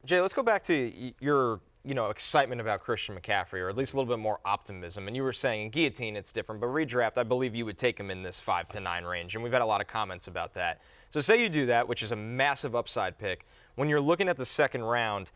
Jay, let's go back to your excitement about Christian McCaffrey, or at least a little bit more optimism. And you were saying in guillotine it's different, but redraft, I believe you would take him in this 5 to 9 range, and we've had a lot of comments about that. So say you do that, which is a massive upside pick. When you're looking at the second round,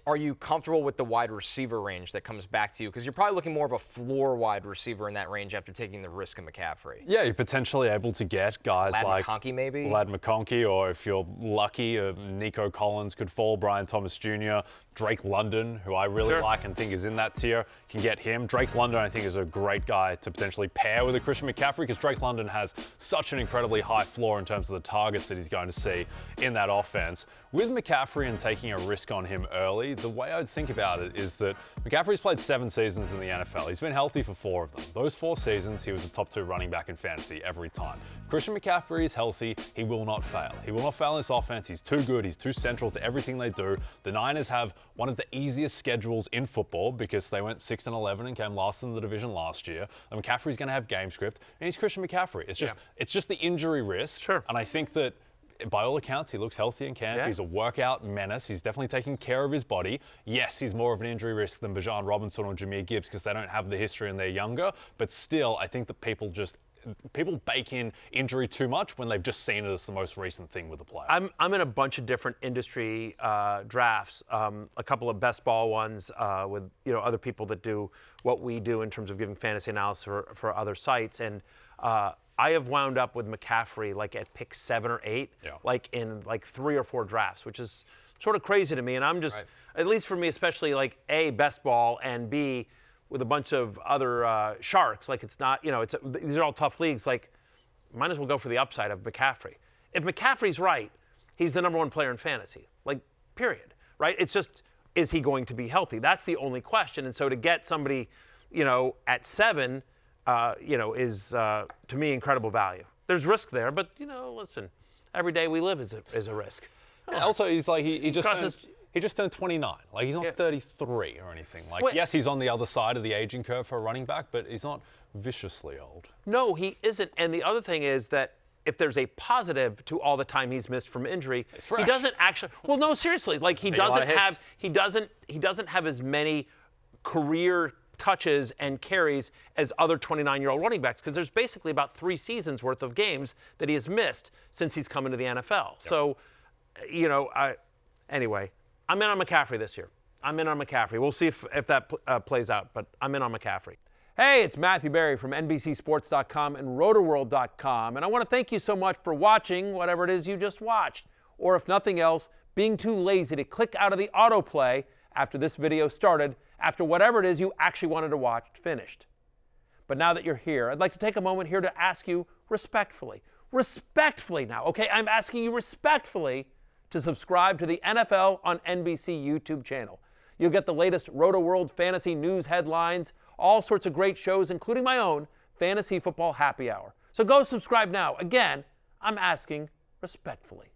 are you comfortable with the wide receiver range that comes back to you? Because you're probably looking more of a floor wide receiver in that range after taking the risk of McCaffrey. Yeah, you're potentially able to get guys like McConkey, maybe? Lad McConkey, or if you're lucky, Nico Collins could fall, Brian Thomas Jr., Drake London, who I really like and think is in that tier, can get him. Drake London, I think, is a great guy to potentially pair with a Christian McCaffrey, because Drake London has such an incredibly high floor in terms of the targets that he's going to see in that offense. With McCaffrey and taking a risk on him early, the way I'd think about it is that McCaffrey's played 7 seasons in the NFL. He's been healthy for 4 of them. Those 4 seasons, he was a top 2 running back in fantasy every time. If Christian McCaffrey is healthy, he will not fail. He will not fail in this offense. He's too good. He's too central to everything they do. The Niners have one of the easiest schedules in football because they went 6-11 and came last in the division last year. And McCaffrey's going to have game script, and he's Christian McCaffrey. It's just the injury risk. Sure. And I think that by all accounts, he looks healthy in camp. Yeah. He's a workout menace. He's definitely taking care of his body. Yes, he's more of an injury risk than Bijan Robinson or Jahmyr Gibbs because they don't have the history and they're younger. But still, I think that people bake in injury too much when they've just seen it as the most recent thing with the player. I'm in a bunch of different industry drafts, a couple of best ball ones with other people that do what we do in terms of giving fantasy analysis for other sites, and I have wound up with McCaffrey like at pick 7 or 8, like in like 3 or 4 drafts, which is sort of crazy to me. And I'm just, at least for me, especially like A, best ball, and B, with a bunch of other sharks. Like it's not, these are all tough leagues. Like, might as well go for the upside of McCaffrey. If McCaffrey's right, he's the number 1 player in fantasy. Like, period. Right? It's just, is he going to be healthy? That's the only question. And so to get somebody, at 7. Is to me incredible value. There's risk there, but listen, every day we live is a risk. Also, he's like he just turned 29. Like he's not 33 or anything. Like yes, he's on the other side of the aging curve for a running back, but he's not viciously old. No, he isn't. And the other thing is that if there's a positive to all the time he's missed from injury, he doesn't actually. Well, no, seriously, like he doesn't have as many career touches and carries as other 29-year-old running backs, because there's basically about 3 seasons worth of games that he has missed since he's come into the NFL. Yep. So, anyway, I'm in on McCaffrey this year. I'm in on McCaffrey. We'll see if that plays out, but I'm in on McCaffrey. Hey, it's Matthew Berry from NBCSports.com and Rotoworld.com, and I want to thank you so much for watching whatever it is you just watched, or if nothing else, being too lazy to click out of the autoplay after this video started, after whatever it is you actually wanted to watch finished. But now that you're here, I'd like to take a moment here to ask you respectfully now, okay? I'm asking you respectfully to subscribe to the NFL on NBC YouTube channel. You'll get the latest Roto-World fantasy news headlines, all sorts of great shows, including my own Fantasy Football Happy Hour. So go subscribe now. Again, I'm asking respectfully.